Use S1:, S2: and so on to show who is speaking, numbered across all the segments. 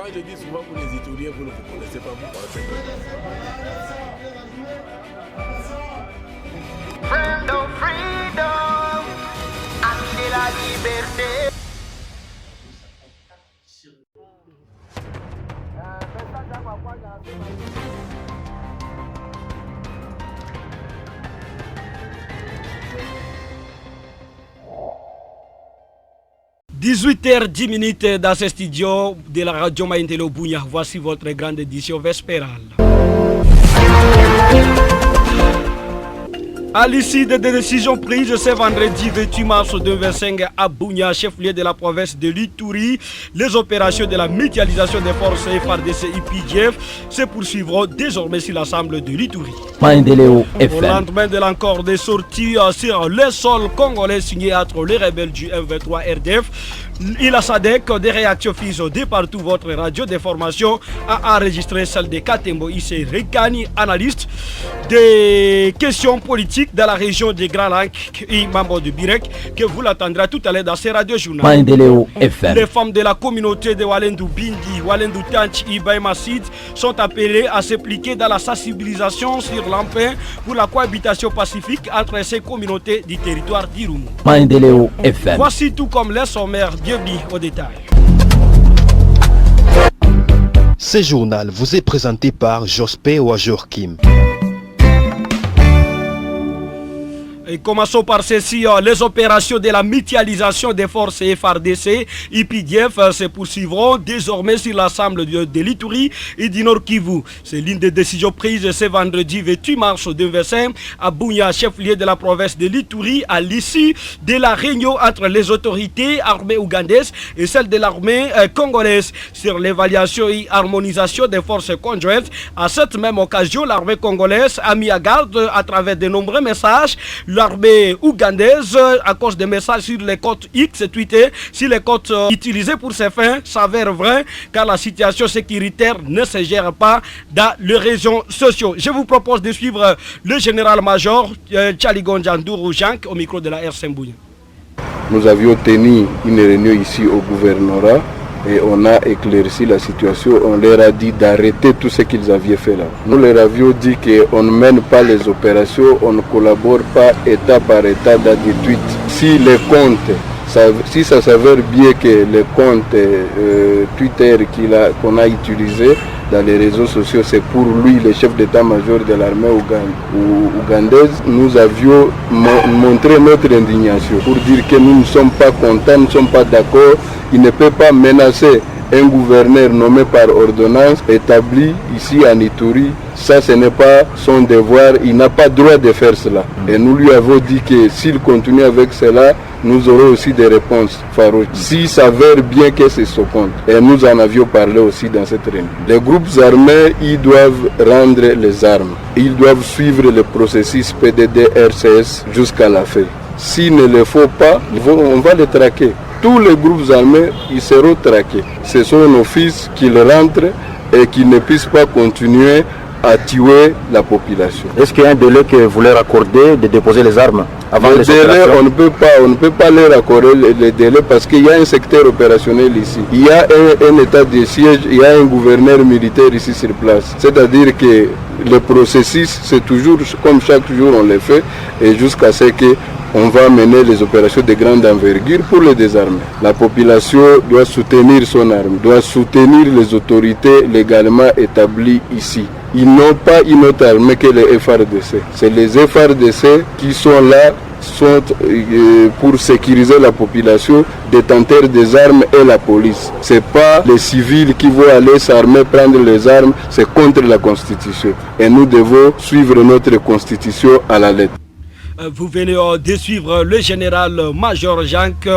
S1: Quand je dis souvent pour les Ituriens, vous ne vous connaissez pas, vous pensez que...
S2: Freedom, freedom, ami de la liberté. «
S3: 18h10 dans ce studio de la radio Maïntelo Bounia. Voici votre grande édition vespérale. À l'issue des décisions prises ce vendredi 28 mars 2025 à Bounia, chef-lieu de la province de l'Ituri, les opérations de la mutualisation des forces FARDC et IPDF se poursuivront désormais sur l'ensemble de l'Ituri. Au lendemain de l'encore des sorties sur le sol congolais signé entre les rebelles du M23 RDF, il a SADC des réactions faites de partout. Votre radio d'information a enregistré celle de Katembo Issé Rekani, analyste des questions politiques dans la région des Grands Lacs et membre de Birek, que vous l'attendrez tout à l'heure dans ces radios journaux. Les femmes de la communauté de Walendu Bindi, Walendu Tanch et Baïmassid sont appelées à s'impliquer dans la sensibilisation sur l'emprunt pour la cohabitation pacifique entre ces communautés du territoire d'Irumu. Voici tout comme les sommaires, bienvenue au détail.
S4: Ce journal vous est présenté par Jospé Ouajorkim.
S3: Et commençons par ceci, les opérations de la mutualisation des forces FARDC, IPDF se poursuivront désormais sur l'ensemble de l'Ituri et du Nord Kivu. C'est l'une des décisions prises ce vendredi 28 mars 2025 à Bounia, chef-lieu de la province de l'Ituri, à l'issue de la réunion entre les autorités armées ougandaises et celles de l'armée congolaise sur l'évaluation et harmonisation des forces conjointes. À cette même occasion, l'armée congolaise a mis à garde à travers de nombreux messages l'armée ougandaise à cause des messages sur les comptes X tweetés, sur les comptes utilisés pour ces fins, s'avère vrai car la situation sécuritaire ne se gère pas dans les réseaux sociaux. Je vous propose de suivre le général-major Tchaligonja Ndourou Jank au micro de la RC Mbouya.
S5: Nous avions tenu une réunion ici au gouvernorat et on a éclairci la situation. On leur a dit d'arrêter tout ce qu'ils avaient fait là. Nous leur avions dit qu'on ne mène pas les opérations, on ne collabore pas état par état dans des tweets. Si les comptes, si ça s'avère bien que les comptes Twitter qu'on a utilisés dans les réseaux sociaux, c'est pour lui, le chef d'état-major de l'armée ougandaise, nous avions montré notre indignation pour dire que nous ne sommes pas contents, nous ne sommes pas d'accord. Il ne peut pas menacer un gouverneur nommé par ordonnance établi ici en Ituri. Ça, ce n'est pas son devoir, il n'a pas droit de faire cela. Et nous lui avons dit que s'il continue avec cela, nous aurons aussi des réponses farouches. Si s'avère bien que c'est ce compte. Et nous en avions parlé aussi dans cette réunion. Les groupes armés, ils doivent rendre les armes. Ils doivent suivre le processus PDD-RCS jusqu'à la fin. S'il ne le faut pas, on va les traquer. Tous les groupes armés, ils seront traqués. C'est son office qu'ils rentrent et qu'ils ne puissent pas continuer à tuer la population.
S6: Est-ce qu'il y a un délai que vous leur accordez de déposer les armes avant les
S5: opérations? On ne peut pas leur accorder les délais parce qu'il y a un secteur opérationnel ici. Il y a un état de siège, il y a un gouverneur militaire ici sur place. C'est-à-dire que le processus, c'est toujours comme chaque jour on le fait et jusqu'à ce que on va mener les opérations de grande envergure pour le désarmer. La population doit soutenir son arme, doit soutenir les autorités légalement établies ici. Ils n'ont pas une autre armée que les FARDC. C'est les FARDC qui sont là pour sécuriser la population, détenteurs des armes et la police. Ce n'est pas les civils qui vont aller s'armer, prendre les armes, c'est contre la Constitution. Et nous devons suivre notre Constitution à la lettre.
S3: Vous venez de suivre le général-major Jank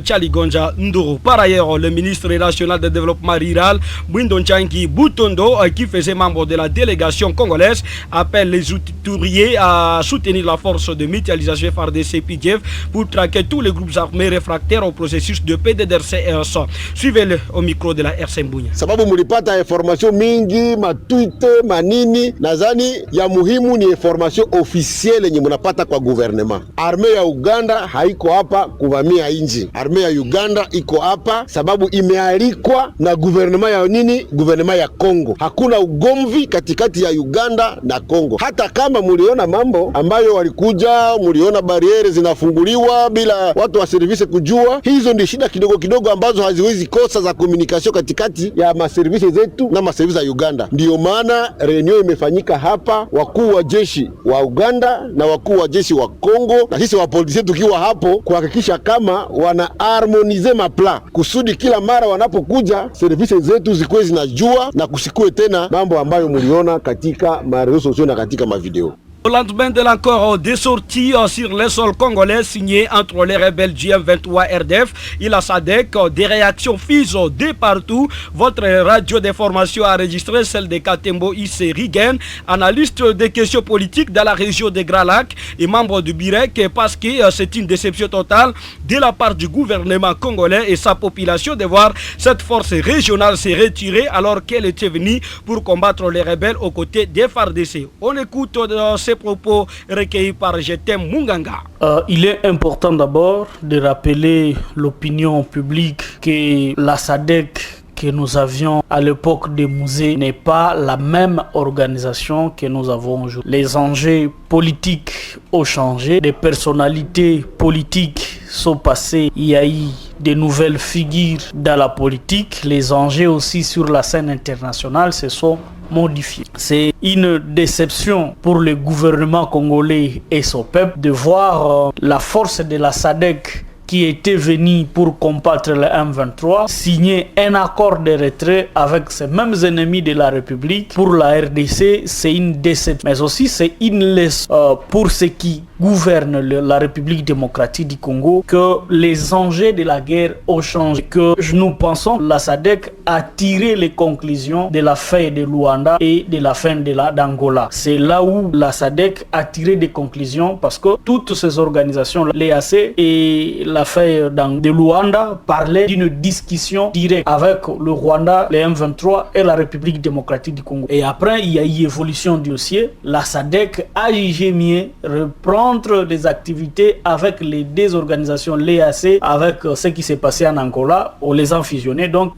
S3: Tchaligonja Ndourou. Par ailleurs, le ministre national de développement rural, Bwindonjangi Boutondo, qui faisait membre de la délégation congolaise, appelle les outuriers à soutenir la force de mutualisation FARDC-IPDF pour traquer tous les groupes armés réfractaires au processus de PDDRCS. Suivez-le au micro de la RC Mbouya.
S7: Sababu mulipata information mingi, ma tweet, manini, nazani ya muhimu ni information officielle yenye munapata sana kwa gouvernement. Arme ya Uganda haiko hapa kuvamia inji. Arme ya Uganda iko hapa sababu imealikwa na gouvernement ya nini? Gouvernement ya Kongo. Hakuna ugomvi katikati ya Uganda na Kongo. Hata kama muliona mambo ambayo walikuja, muliona bariere zinafunguliwa bila watu wa service kujua, hizo ndio shida kidogo kidogo ambazo haziwezi kosa za communication katikati ya maservisi zetu na maservisi ya Uganda. Ndio maana reunion imefanyika hapa, wakuu wa jeshi wa Uganda na wakuu wa jeshi wa Kongo na sisi wa polisi tukiwa hapo kuhakikisha kama wana harmonize mapla kusudi kila mara wanapokuja servisi zetu zikuwe zinajua na kusikue tena mambo ambayo muliona katika marezo sosio na katika mavideo.
S3: Au lendemain de l'encore des sorties sur les sols congolais signées entre les rebelles du M23 RDF et la SADC, des réactions fusent de partout. Votre radio d'information a enregistré celle de Katembo Issé Rigen, analyste des questions politiques dans la région des Grands Lacs et membre du BIREC, parce que c'est une déception totale de la part du gouvernement congolais et sa population de voir cette force régionale se retirer alors qu'elle était venue pour combattre les rebelles aux côtés des FARDC. On écoute ces propos recueillis par Jetem Munganga.
S8: Il est important d'abord de rappeler l'opinion publique que la SADC que nous avions à l'époque des musées n'est pas la même organisation que nous avons aujourd'hui. Les enjeux politiques ont changé, des personnalités politiques sont passées, il y a eu de nouvelles figures dans la politique, les enjeux aussi sur la scène internationale se sont modifiés. C'est une déception pour le gouvernement congolais et son peuple de voir la force de la SADC qui était venu pour combattre le M23, signer un accord de retrait avec ces mêmes ennemis de la République. Pour la RDC, c'est une déception. Mais aussi, c'est une leçon pour ceux qui gouvernent la République démocratique du Congo, que les enjeux de la guerre ont changé. Que nous pensons la SADC a tiré les conclusions de la fin de Luanda et de la fin de d'Angola. C'est là où la SADC a tiré des conclusions parce que toutes ces organisations, l'EAC et la fin de Luanda, parlaient d'une discussion directe avec le Rwanda, le M23 et la République démocratique du Congo. Et après, il y a eu évolution du dossier. La SADC a jugé mieux reprendre des activités avec les deux organisations, l'EAC, avec ce qui s'est passé en Angola, on les a fusionnés. Donc,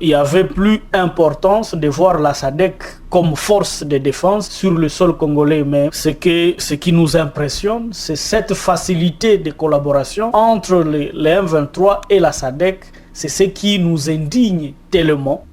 S8: il y avait plus importance de voir la SADC comme force de défense sur le sol congolais. Mais ce qui nous impressionne, c'est cette facilité de collaboration entre les M23 et la SADC. C'est ce qui nous indigne tellement.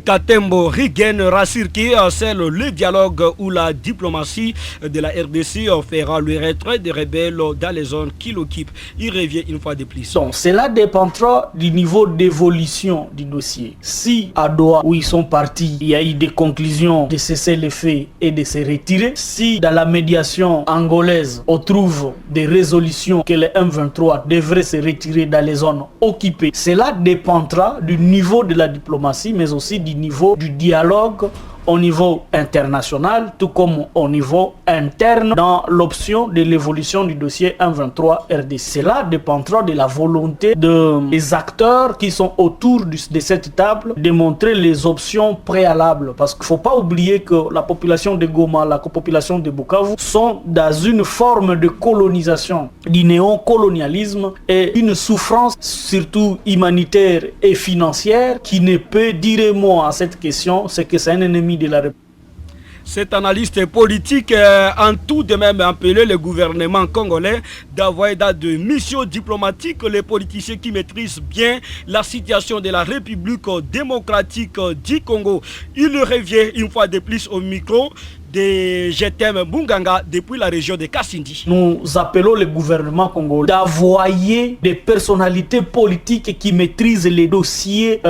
S3: Katembo Rigen rassure que c'est le dialogue ou la diplomatie de la RDC fera le retrait des rebelles dans les zones qu'il occupe. Il revient une fois de plus.
S8: Donc cela dépendra du niveau d'évolution du dossier. Si à Doha, où ils sont partis, il y a eu des conclusions de cesser les faits et de se retirer, si dans la médiation angolaise on trouve des résolutions que les M23 devraient se retirer dans les zones occupées, cela dépendra du niveau de la diplomatie, mais aussi du niveau du dialogue au niveau international, tout comme au niveau interne dans l'option de l'évolution du dossier M23 RDC. Cela dépendra de la volonté des acteurs qui sont autour de cette table de montrer les options préalables. Parce qu'il ne faut pas oublier que la population de Goma, la population de Bukavu sont dans une forme de colonisation, du néocolonialisme et une souffrance surtout humanitaire et financière qui ne peut dire mot à cette question, c'est que c'est un ennemi de la République.
S3: Cet analyste politique en tout de même appelé le gouvernement congolais d'avoir dans de missions diplomatiques les politiciens qui maîtrisent bien la situation de la République démocratique du Congo. Il revient une fois de plus au micro de Jetem Munganga depuis la région de Kassindi.
S8: Nous appelons le gouvernement congolais d'envoyer des personnalités politiques qui maîtrisent les dossiers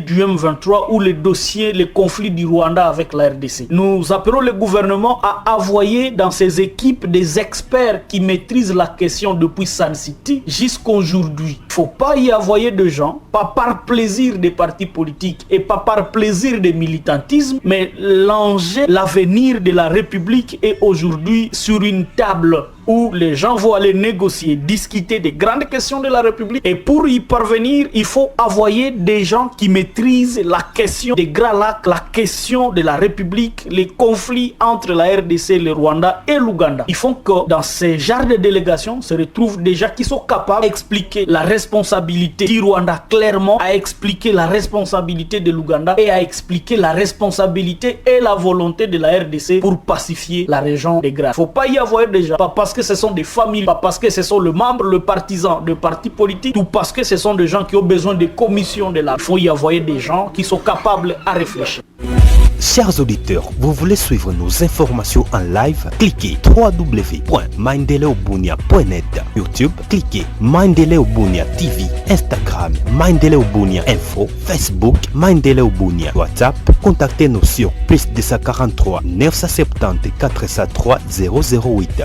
S8: du M23 ou les conflits du Rwanda avec la RDC. Nous appelons le gouvernement à envoyer dans ses équipes des experts qui maîtrisent la question depuis Sun City jusqu'à aujourd'hui. Il ne faut pas y envoyer de gens, pas par plaisir des partis politiques et pas par plaisir des militantismes, mais l'enjeu, l'avenir de la République est aujourd'hui sur une table où les gens vont aller négocier, discuter des grandes questions de la République. Et pour y parvenir, il faut envoyer des gens qui maîtrisent la question des Grands Lacs, la question de la République, les conflits entre la RDC, le Rwanda et l'Ouganda. Ils font que dans ces genres de délégations se retrouvent des gens qui sont capables d'expliquer la responsabilité du Rwanda clairement, à expliquer la responsabilité de l'Ouganda et à expliquer la responsabilité et la volonté de la RDC pour pacifier la région des Grands. Il ne faut pas y avoir des gens, pas parce que ce sont des familles, pas parce que ce sont le membre, le partisan de partis politiques, ou parce que ce sont des gens qui ont besoin de commissions de l'art. Il faut y avoir des gens qui sont capables à réfléchir.
S9: Chers auditeurs, vous voulez suivre nos informations en live? Cliquez www.mindeleobunia.net. YouTube, cliquez Mindeleobunia TV. Instagram, Mindeleobunia Info. Facebook, Mindeleobunia. WhatsApp, contactez-nous sur +243 970 403 008.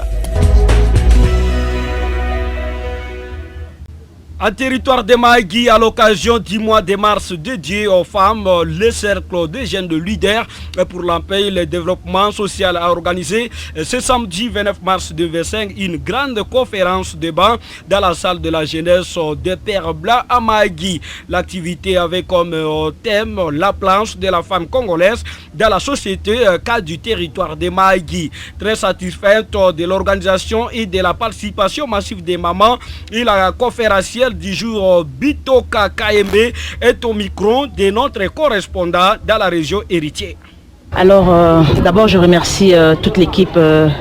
S3: En territoire de Mahagi, à l'occasion du mois de mars dédié aux femmes, le cercle des jeunes de leaders pour la paix et le développement social a organisé ce samedi 29 mars 2025 une grande conférence débat dans la salle de la jeunesse de Père Blas à Mahagi. L'activité avait comme thème la planche de la femme congolaise dans la société cadre du territoire de Mahagi. Très satisfaite de l'organisation et de la participation massive des mamans et la conférencière du jour Bitoka KMB est au micro de notre correspondant dans la région héritière.
S10: Alors d'abord je remercie toute l'équipe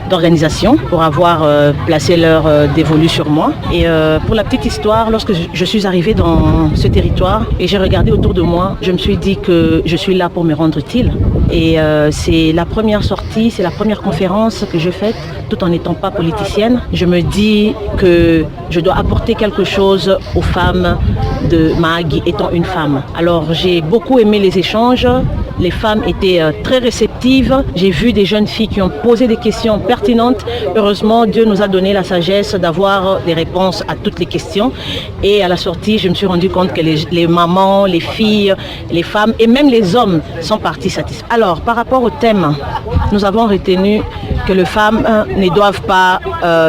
S10: d'organisation pour avoir placé leur dévolu sur moi. Et pour la petite histoire, lorsque je suis arrivée dans ce territoire et j'ai regardé autour de moi, je me suis dit que je suis là pour me rendre utile. Et c'est la première sortie, c'est la première conférence que je fais tout en n'étant pas politicienne. Je me dis que je dois apporter quelque chose aux femmes de Mahagi étant une femme. Alors j'ai beaucoup aimé les échanges, les femmes étaient très réceptives. J'ai vu des jeunes filles qui ont posé des questions pertinentes. Heureusement, Dieu nous a donné la sagesse d'avoir des réponses à toutes les questions. Et à la sortie, je me suis rendu compte que les mamans, les filles, les femmes et même les hommes sont partis satisfaits. Alors, par rapport au thème, nous avons retenu que les femmes ne doivent pas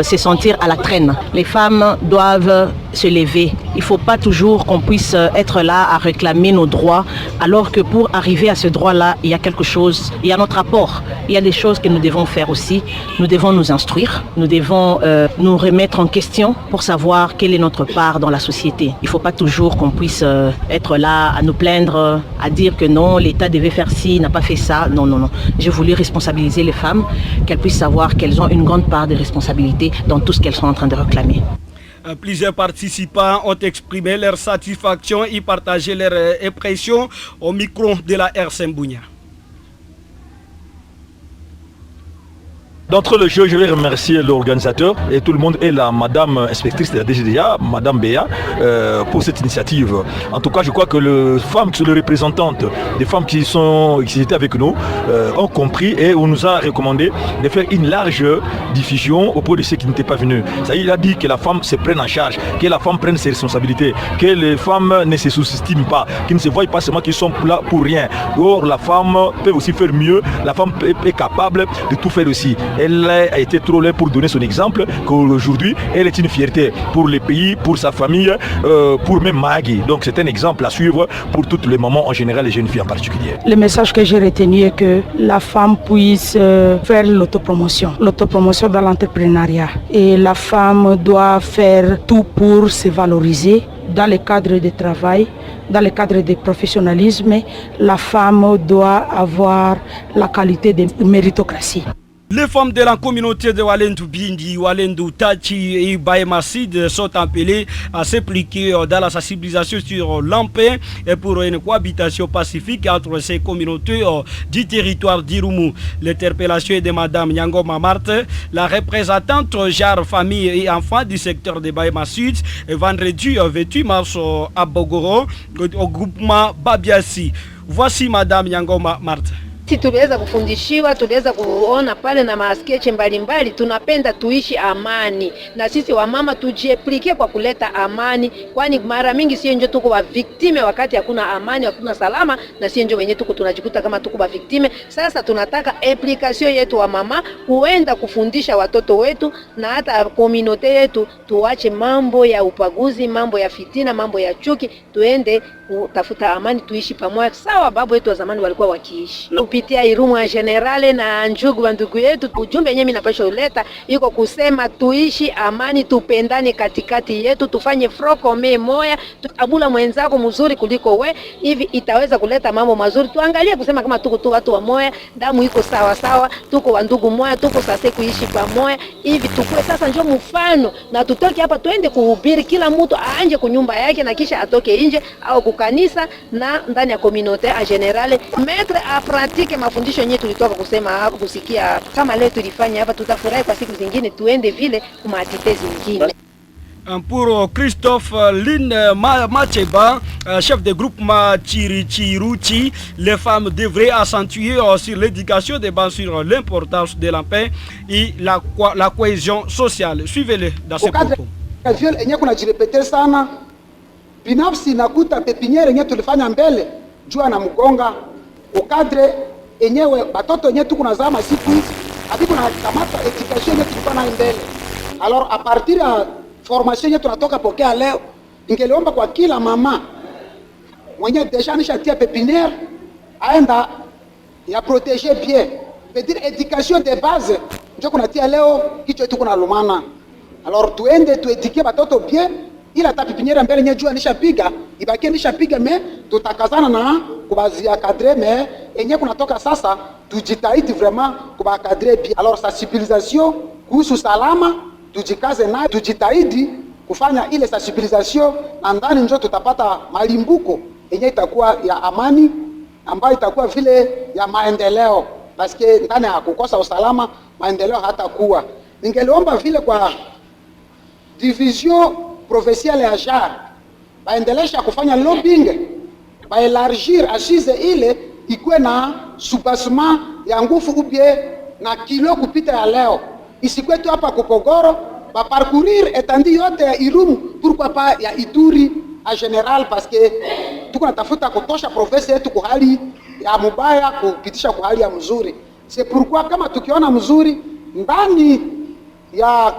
S10: se sentir à la traîne. Les femmes doivent se lever. Il ne faut pas toujours qu'on puisse être là à réclamer nos droits, alors que pour arriver à ce droit-là, il y a quelque chose, il y a notre apport, il y a des choses que nous devons faire aussi. Nous devons nous instruire, nous devons nous remettre en question pour savoir quelle est notre part dans la société. Il ne faut pas toujours qu'on puisse être là à nous plaindre, à dire que non, l'État devait faire ci, n'a pas fait ça. Non, non, non. J'ai voulu responsabiliser les femmes, qu'elles puissent savoir qu'elles ont une grande part de responsabilité dans tout ce qu'elles sont en train de réclamer.
S3: Plusieurs participants ont exprimé leur satisfaction et partagé leurs impressions au micro de la RCM Bunia.
S6: D'entre le jeu, je vais remercier l'organisateur et tout le monde et la madame inspectrice de la DGDA, madame Béa, pour cette initiative. En tout cas, je crois que les femmes qui sont les représentantes, des femmes qui étaient avec nous, ont compris et on nous a recommandé de faire une large diffusion auprès de ceux qui n'étaient pas venus. Ça, il a dit que la femme se prenne en charge, que la femme prenne ses responsabilités, que les femmes ne se sous-estiment pas, qu'ils ne se voient pas seulement qu'ils sont là pour rien. Or, la femme peut aussi faire mieux, la femme est capable de tout faire aussi. Elle a été trop laide pour donner son exemple, qu'aujourd'hui, elle est une fierté pour le pays, pour sa famille, pour même Mahagi. Donc c'est un exemple à suivre pour toutes les mamans en général et les jeunes filles en particulier.
S11: Le message que j'ai retenu est que la femme puisse faire l'autopromotion dans l'entrepreneuriat. Et la femme doit faire tout pour se valoriser dans le cadre du travail, dans le cadre du professionnalisme. La femme doit avoir la qualité de méritocratie.
S3: Les femmes de la communauté de Walendu Bindi, Walendu Tachi et Baïmasid sont appelées à s'impliquer dans la sensibilisation sur l'empire et pour une cohabitation pacifique entre ces communautés du territoire d'Irumu. L'interpellation est de Madame Nyangoma Marthe, la représentante genre famille et enfants du secteur de Baïmasid, vendredi 28 mars à Bogoro, au groupement Babiasi. Voici Madame Nyangoma Marthe.
S12: Gisi tuliweza kufundishiwa, tuliweza kuona pale na maskeche mbalimbali, tunapenda tuishi amani, na sisi wamama tujieplike kwa kuleta amani, kwani mara mingi sio ndio tuko wa victime wakati hakuna amani, hakuna salama, na sio ndio wenyewe tuko tunajikuta kama tuko wa victime. Sasa tunataka implication yetu wa mama kuenda kufundisha watoto wetu na hata community yetu, tuache mambo ya upaguzi, mambo ya fitina, mambo ya chuki, tuende kutafuta amani, tuishi pamoja sawa babu wetu wa zamani walikuwa wakiishi. Kupitia Irumu ya generale na njugu wa ndugu yetu, ujumbe yenyewe mimi napasha uleta iko kusema tuishi amani, tupendane katikati yetu, tufanye frokome moya, abula mwenzako mzuri kuliko we, hivi itaweza kuleta mambo mazuri. Tuangalie kusema kama tuko tu watu wa moya, damu iko sawa sawa, tuko wa ndugu moya, tuko sasa kuishi pamoja, hivi tukue sasa njoo mfano, na tutoke hapa tuende kuhubiri, kila mtu aanje kunyumba yake na kisha atoke nje au kukanisa na ndani ya community en general, mettre a pratique mafundisho yenyewe tulitoka kusema hapo, kusikia kama leo tulifanya hapa, tutafurahi kwa siku zingine tuende vile kwa matite zingine.
S3: Pour Christophe Lynn Macheba, chef de groupement Chirichiruchi, les femmes devraient accentuer sur l'éducation des bas sur l'importance de la paix et la cohésion sociale. Suivez-le dans ce propos.
S13: Enye kuna jirepete sana binafsi nakuta pepiniere enye tulifanya mbele jua na mgonga ukadre enyewe batoto enye tuko na zama siku hizi hadiku na kamata education enye tulikuwa na mbele. Alors a partir ya formation yetu tunatoka pokea leo, ningeliomba kwa kila mama mwenye deja nishatia pepiniere aenda ya protéger bien, veut dire éducation de base ndio kunatia leo kicho tu kuna lumana. Alors tuende tuedike batoto bien, ila ta pepiniere mbele nyejua nishapiga ibaki nishapiga, me tutakazana na kubazia cadre, me enye kunatoka sasa tujitahidi vraiment kuba cadre bien. Alors sensibilisation kuhusu salama tujikaze nayo, tujitahidi kufanya ile sensibilisation, na ndani ndio tutapata malimbuko yenye itakuwa ya amani, ambayo itakuwa vile ya maendeleo, paske ndani ya kukosa usalama maendeleo hatakuwa. Ningeliomba vile kwa division provinciale ya JAR baendelesha kufanya lobbying, baelargir assise ile ikuwe na soubassement ya nguvu ubie na kilo kupita ya leo, isikwe tu hapa Kupogoro, ba parcourir etandi yote ya Irumu, pourquoi pas ya Ituri en général, parce que tuko natafuta kutosha province yetu kwa hali ya mubaya kupitisha kwa hali ya mzuri. C'est pourquoi kama tukiona mzuri ndani ya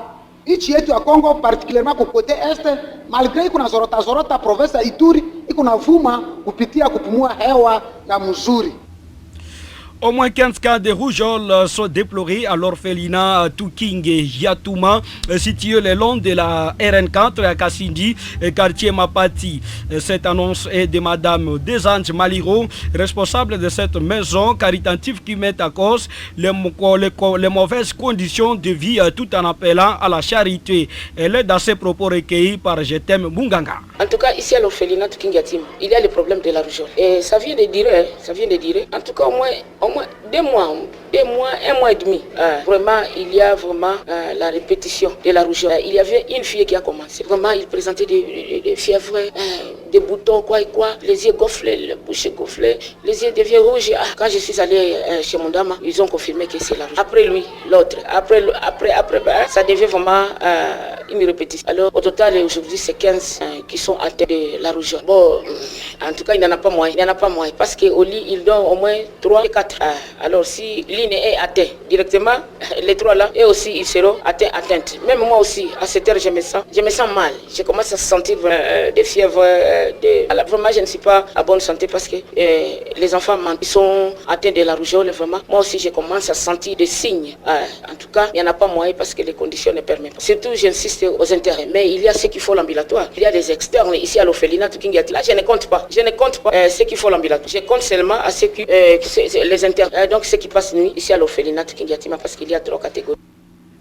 S13: nchi yetu ya Kongo, particulièrement ku côté est, malgré kuna zorota province ya Ituri iko na vuma kupitia kupumua hewa ya mzuri.
S3: Au moins 15 cas de rougeole sont déplorés à l'orphelinat Tuking Yatouma, situé le long de la RN4 à Kassindi, quartier Mapati. Cette annonce est de Madame Desange Maliro, responsable de cette maison caritative qui met à cause les mauvaises conditions de vie tout en appelant à la charité. Elle est dans ses propos recueillis par Je t'aime Munganga.
S14: En tout cas, ici à l'orphelinat Tuking Yatouma, il y a le problème de la rougeole. Et ça vient de dire, en tout cas au moins 2 mois, 1 mois et demi. Vraiment, il y a vraiment la répétition de la rougeole. Il y avait une fille qui a commencé. Vraiment, il présentait des fièvres, des boutons, quoi et quoi. Les yeux gonflés, la bouche gonflée, les yeux deviennent rouges. Quand je suis allé chez mon dame, ils ont confirmé que c'est la rougeole. Après lui, l'autre. Après, ça devient vraiment une répétition. Alors, au total, aujourd'hui, c'est 15 qui sont atteints de la rougeole. Bon, en tout cas, il n'y en a pas moins. Il n'y en a pas moins. Parce qu'au lit, ils donnent au moins 3 et 4. Alors si l'une est atteinte directement, les 3 là, et aussi ils seront atteintes. Même moi aussi, à cette heure, je me sens mal. Je commence à sentir des fièvres. Alors, vraiment, je ne suis pas à bonne santé parce que les enfants ils sont atteints de la rougeole. Vraiment, moi aussi, je commence à sentir des signes. En tout cas, il n'y en a pas moyen parce que les conditions ne permettent pas. Surtout, j'insiste aux internes. Mais il y a ceux qui font l'ambulatoire. Il y a des externes ici à l'orphelinat Tuking Yatouma. Là, je ne compte pas. Je ne compte pas ceux qui font l'ambulatoire. Je compte seulement à ceux qui les internes. Donc ceux qui passent nuit ici à l'orphelinat Tuking Yatouma parce qu'il y a 3 catégories.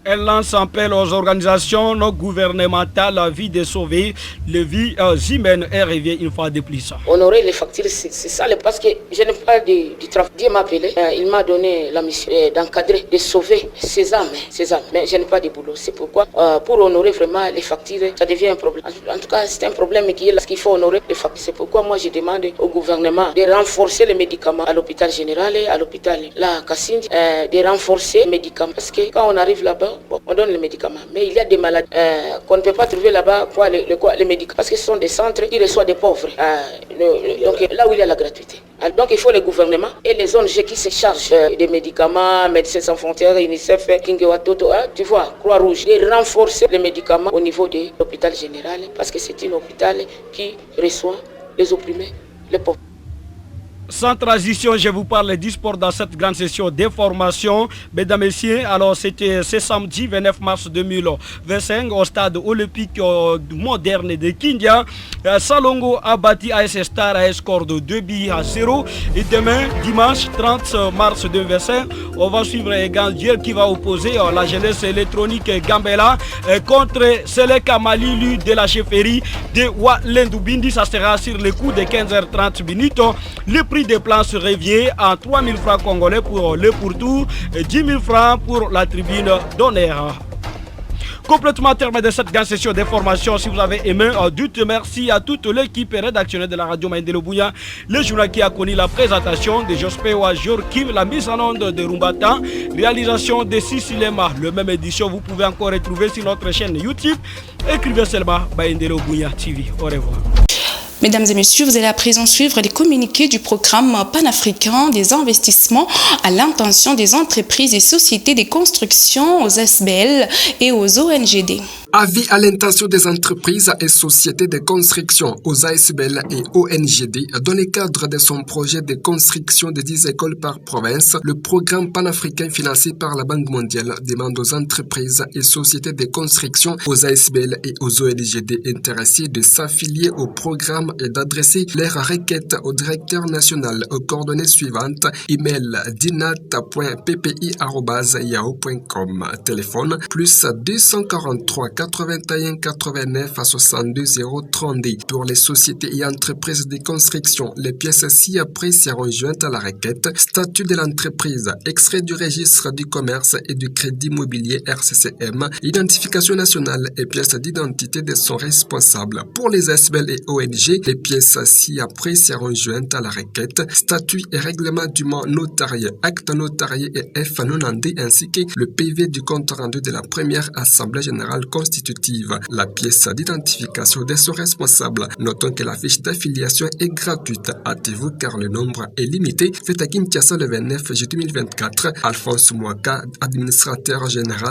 S3: Elle lance un appel aux organisations non gouvernementales à vie de sauver les vies humaines et revient une fois de plus.
S14: Honorer les factures, c'est ça, parce que je n'ai pas du travail. Dieu m'a appelé, il m'a donné la mission d'encadrer, de sauver ces âmes. Mais je n'ai pas de boulot. C'est pourquoi, pour honorer vraiment les factures, ça devient un problème. En tout cas, c'est un problème qui est là, qu'il faut honorer les factures. C'est pourquoi moi je demande au gouvernement de renforcer les médicaments à l'hôpital général et à l'hôpital La Cassine, de renforcer les médicaments. Parce que quand on arrive là-bas, on donne les médicaments. Mais il y a des maladies qu'on ne peut pas trouver là-bas, les médicaments. Parce que ce sont des centres qui reçoivent des pauvres. Donc là où il y a la gratuité. Donc il faut le gouvernement et les ONG qui se chargent des médicaments, Médecins sans frontières, UNICEF, Kingewatoto, tu vois, Croix-Rouge, de renforcer les médicaments au niveau de l'hôpital général. Parce que c'est un hôpital qui reçoit les opprimés, les pauvres.
S3: Sans transition, je vous parle du sport dans cette grande session d'information. Mesdames et messieurs, alors c'était ce samedi 29 mars 2025 au stade olympique moderne de Kindia. Salongo a battu AS Star à un score de 2-0. Et demain, dimanche 30 mars 2025, on va suivre un grand duel qui va opposer la jeunesse électronique Gambela contre Seleka Malilu de la chefferie de Walendubindi. Ça sera sur le coup de 15h30 minutes. Le prix des plans se revient à 3 000 francs congolais pour le pourtour et 10 000 francs pour la tribune d'honneur. Complètement terminé de cette grande session d'information. Si vous avez aimé, dites merci à toute l'équipe rédactionnelle de la radio Maïndelo Bouya, le journal qui a connu la présentation de Jospé Ouajorkim, la mise en onde de Rumbata, réalisation de Sissilema. Le même édition, vous pouvez encore retrouver sur notre chaîne YouTube. Écrivez seulement Maïndelo Bouya TV. Au revoir.
S15: Mesdames et messieurs, vous allez à présent suivre les communiqués du programme panafricain des investissements à l'intention des entreprises et sociétés de construction aux SBL et aux ONGD.
S16: Avis à l'intention des entreprises et sociétés de construction aux ASBL et ONGD dans le cadre de son projet de construction de 10 écoles par province, le programme panafricain financé par la Banque mondiale demande aux entreprises et sociétés de construction aux ASBL et aux ONGD intéressés de s'affilier au programme et d'adresser leurs requêtes au directeur national aux coordonnées suivantes: email dinat.ppi@yahoo.com, téléphone plus 243 81 89 à 62 032. Pour les sociétés et entreprises de construction, les pièces ci-après seront jointes à la requête: statut de l'entreprise, extrait du registre du commerce et du crédit immobilier RCCM, identification nationale et pièces d'identité de son responsable. Pour les SBL et ONG, les pièces ci-après seront jointes à la requête: statut et règlement du notarié, acte notarié et F90 ainsi que le PV du compte rendu de la première assemblée générale constitutive, la pièce d'identification de son responsable. Notons que la fiche d'affiliation est gratuite. Hâtez-vous car le nombre est limité. Faites à Kinshasa le 29 juillet 2024. Alphonse Mouaka, administrateur général.